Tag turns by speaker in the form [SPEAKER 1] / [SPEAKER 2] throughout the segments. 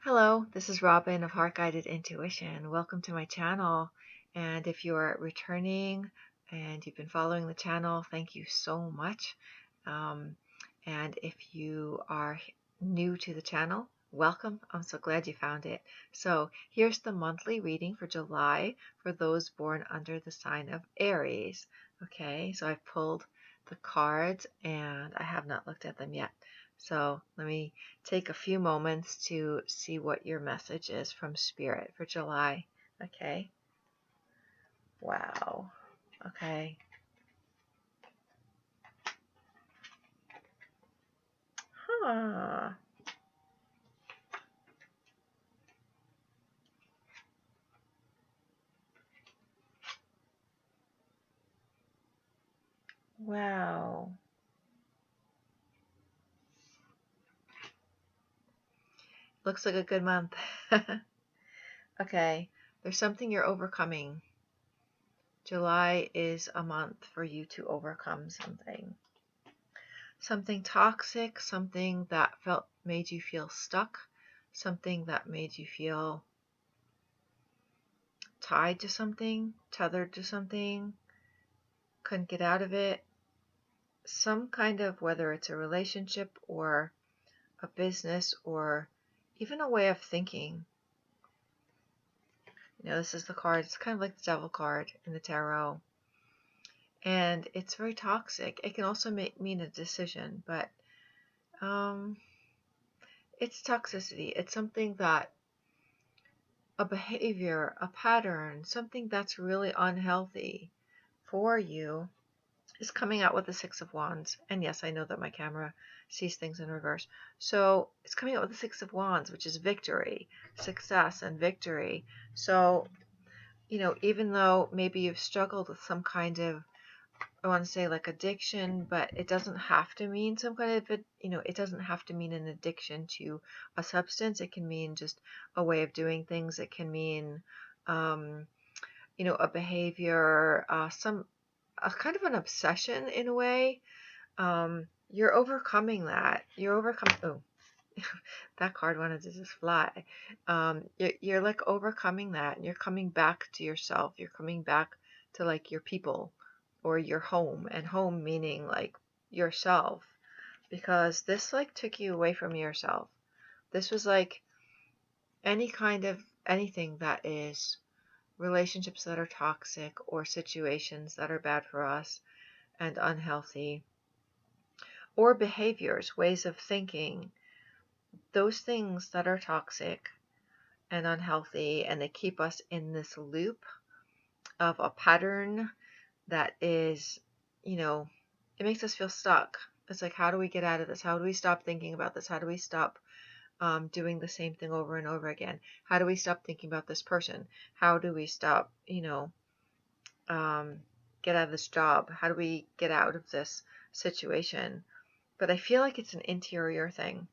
[SPEAKER 1] Hello, this is Robyn of Heart Guided Intuition. Welcome to my channel. And if you're returning and you've been following the channel, thank you so much. And if you are new to the channel, welcome. I'm so glad you found it. So here's the monthly reading for July for those born under the sign of Aries. Okay, so I've pulled the cards and I have not looked at them yet. So let me take a few moments to see what your message is from Spirit for July. Okay. Wow. Okay. Huh. Wow. Looks like a good month. Okay. There's something you're overcoming. July is a month for you to overcome something. Something toxic, something that made you feel stuck, something that made you feel tied to something, tethered to something, couldn't get out of it. Some kind of, whether it's a relationship or a business or even a way of thinking. This is the card. It's kind of like the Devil card in the tarot. And it's very toxic. It can also mean a decision, but it's toxicity. It's something that, a behavior, a pattern, something that's really unhealthy for you is coming out with the Six of Wands. And yes, I know that my camera sees things in reverse. So it's coming out with the Six of Wands, which is victory, success and victory. So, even though maybe you've struggled with some kind of, I want to say like addiction, but it doesn't have to mean some kind of, it doesn't have to mean an addiction to a substance. It can mean just a way of doing things. It can mean, a behavior, a kind of an obsession in a way. You're overcoming that. Oh, that card wanted to just fly. You're like overcoming that, and you're coming back to yourself. You're coming back to like your people or your home, and home meaning like yourself, because this like took you away from yourself. This was like any kind of anything that is relationships that are toxic or situations that are bad for us and unhealthy, or behaviors, ways of thinking, those things that are toxic and unhealthy, and they keep us in this loop of a pattern that is, it makes us feel stuck. It's like, how do we get out of this? How do we stop thinking about this? How do we stop doing the same thing over and over again? How do we stop thinking about this person? How do we stop, get out of this job? How do we get out of this situation? But I feel like it's an interior thing.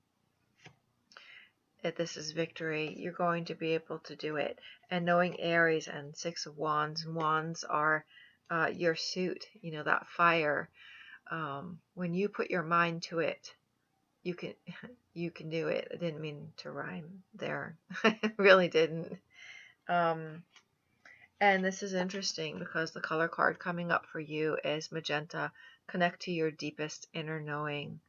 [SPEAKER 1] If this is victory, you're going to be able to do it. And knowing Aries and Six of Wands, and Wands are your suit, that fire. When you put your mind to it, you can you can do it. I didn't mean to rhyme there. I really didn't. And this is interesting because the color card coming up for you is magenta. Connect to your deepest inner knowing.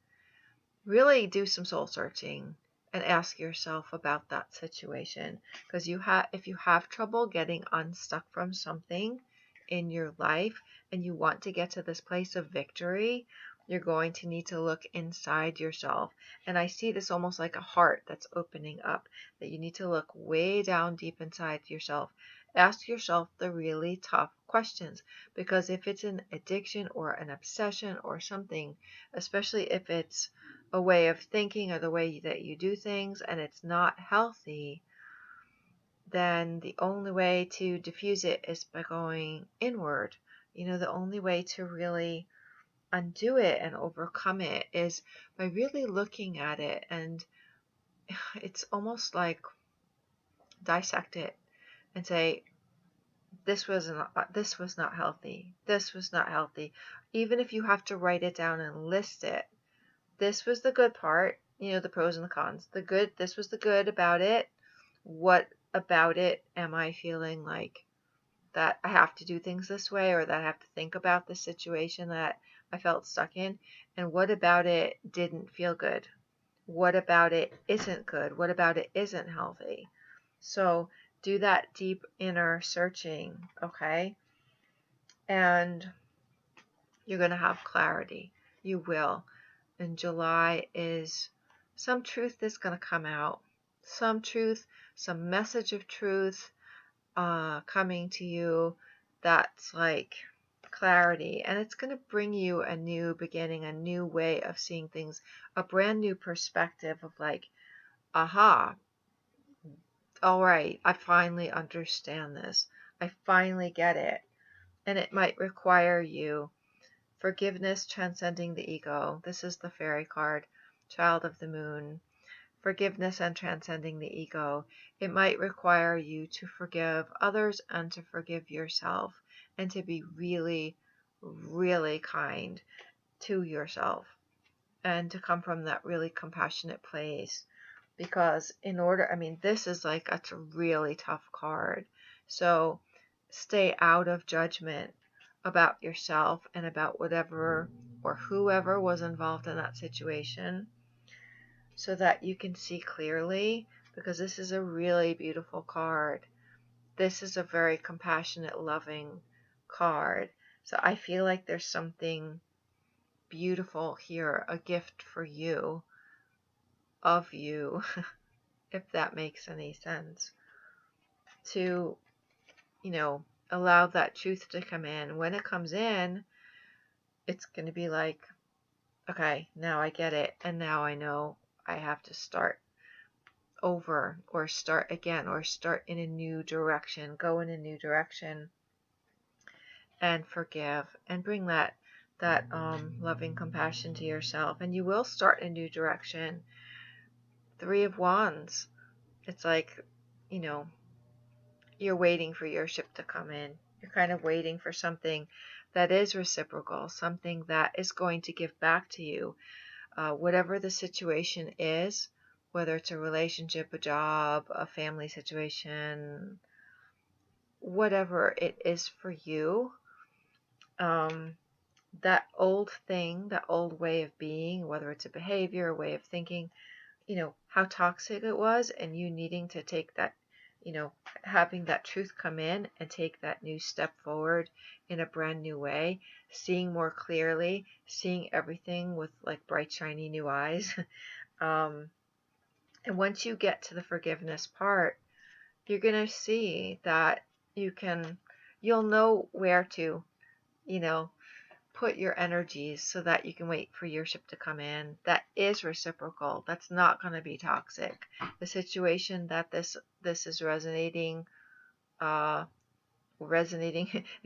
[SPEAKER 1] Really do some soul searching and ask yourself about that situation, because if you have trouble getting unstuck from something in your life and you want to get to this place of victory, you're going to need to look inside yourself. And I see this almost like a heart that's opening up, that you need to look way down deep inside yourself. Ask yourself the really tough questions, because if it's an addiction or an obsession or something, especially if it's a way of thinking or the way that you do things and it's not healthy, then the only way to diffuse it is by going inward. The only way to really undo it and overcome it is by really looking at it, and it's almost like dissect it and say, this was not healthy. This was not healthy. Even if you have to write it down and list it, this was the good part. the pros and the cons. The good, this was the good about it. What about it am I feeling like that I have to do things this way, or that I have to think about the situation that I felt stuck in? And what about it didn't feel good? What about it isn't good? What about it isn't healthy? So do that deep inner searching, okay? And you're going to have clarity. You will. And July is some truth is going to come out. Some truth, some message of truth coming to you that's like clarity. And it's going to bring you a new beginning, a new way of seeing things, a brand new perspective of like, aha, all right, I finally understand this. I finally get it. And it might require you forgiveness transcending the ego. This is the fairy card, child of the moon. Forgiveness and transcending the ego. It might require you to forgive others and to forgive yourself, and to be really, really kind to yourself, and to come from that really compassionate place. Because this is like, it's a really tough card. So stay out of judgment about yourself and about whatever or whoever was involved in that situation, so that you can see clearly, because this is a really beautiful card. This is a very compassionate, loving card. So I feel like there's something beautiful here, a gift for you, of you, if that makes any sense, to, allow that truth to come in. When it comes in, it's going to be like, okay, now I get it, and now I know I have to start over, or start again, or start in a new direction, go in a new direction, and forgive, and bring that loving compassion to yourself, and you will start a new direction. Three of Wands. It's like, you know, you're waiting for your ship to come in. You're kind of waiting for something that is reciprocal, something that is going to give back to you. Whatever the situation is, whether it's a relationship, a job, a family situation, whatever it is for you, that old thing, that old way of being, whether it's a behavior, a way of thinking, how toxic it was, and you needing to take that, having that truth come in and take that new step forward in a brand new way, seeing more clearly, seeing everything with like bright, shiny new eyes. And once you get to the forgiveness part, you're going to see that you'll know where to, you know, put your energies so that you can wait for your ship to come in. That is reciprocal. That's not going to be toxic. The situation that this is resonating, if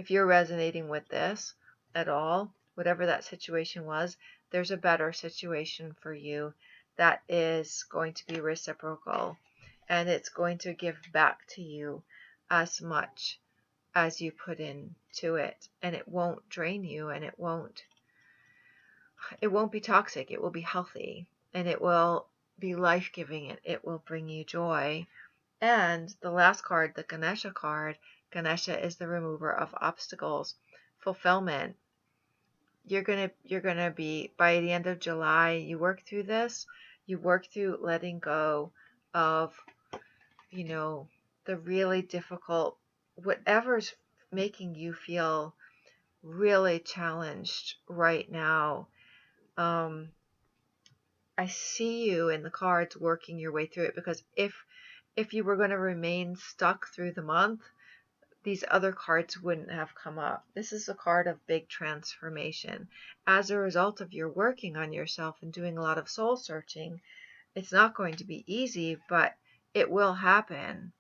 [SPEAKER 1] you're resonating with this at all, whatever that situation was, there's a better situation for you that is going to be reciprocal, and it's going to give back to you as much as you put into it, and it won't drain you, and it won't be toxic. It will be healthy, and it will be life-giving, and it will bring you joy. And the last card, the Ganesha card, Ganesha is the remover of obstacles, fulfillment. You're gonna be, by the end of July, you work through this, you work through letting go of, the really difficult, whatever's making you feel really challenged right now. I see you in the cards working your way through it, because if you were going to remain stuck through the month, these other cards wouldn't have come up. This is a card of big transformation. As a result of your working on yourself and doing a lot of soul searching, it's not going to be easy, but it will happen.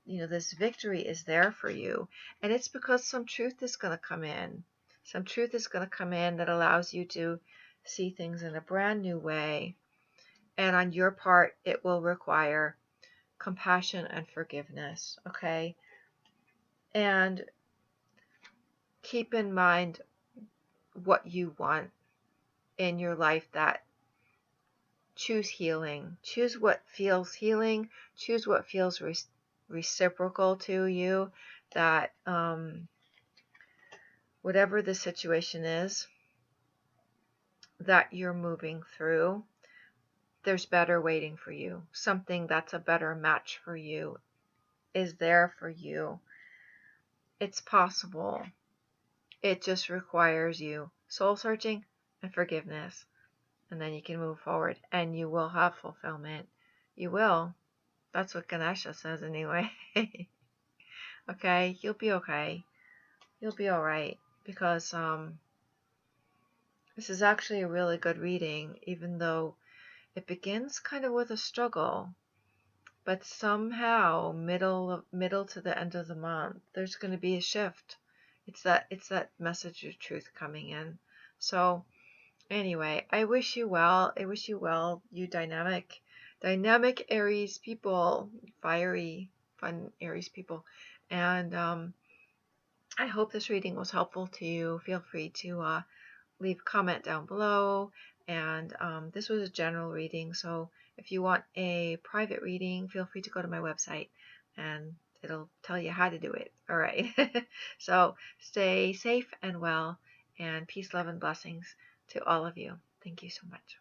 [SPEAKER 1] This victory is there for you, and it's because some truth is going to come in. Some truth is going to come in that allows you to see things in a brand new way. And on your part, it will require compassion and forgiveness, okay? And keep in mind what you want in your life that choose healing. Choose what feels healing. Choose what feels reciprocal to you. That whatever the situation is that you're moving through, there's better waiting for you. Something that's a better match for you is there for you. It's possible. It just requires you soul searching and forgiveness. And then you can move forward and you will have fulfillment. You will. That's what Ganesha says anyway. Okay, you'll be okay. You'll be alright. Because this is actually a really good reading, even though it begins kind of with a struggle. But somehow, middle to the end of the month, there's going to be a shift. It's that message of truth coming in. So anyway, I wish you well. I wish you well, you dynamic Aries people, fiery, fun Aries people. And I hope this reading was helpful to you. Feel free to leave a comment down below. And this was a general reading, so if you want a private reading, feel free to go to my website and it'll tell you how to do it. All right. So stay safe and well, and peace, love, and blessings to all of you. Thank you so much.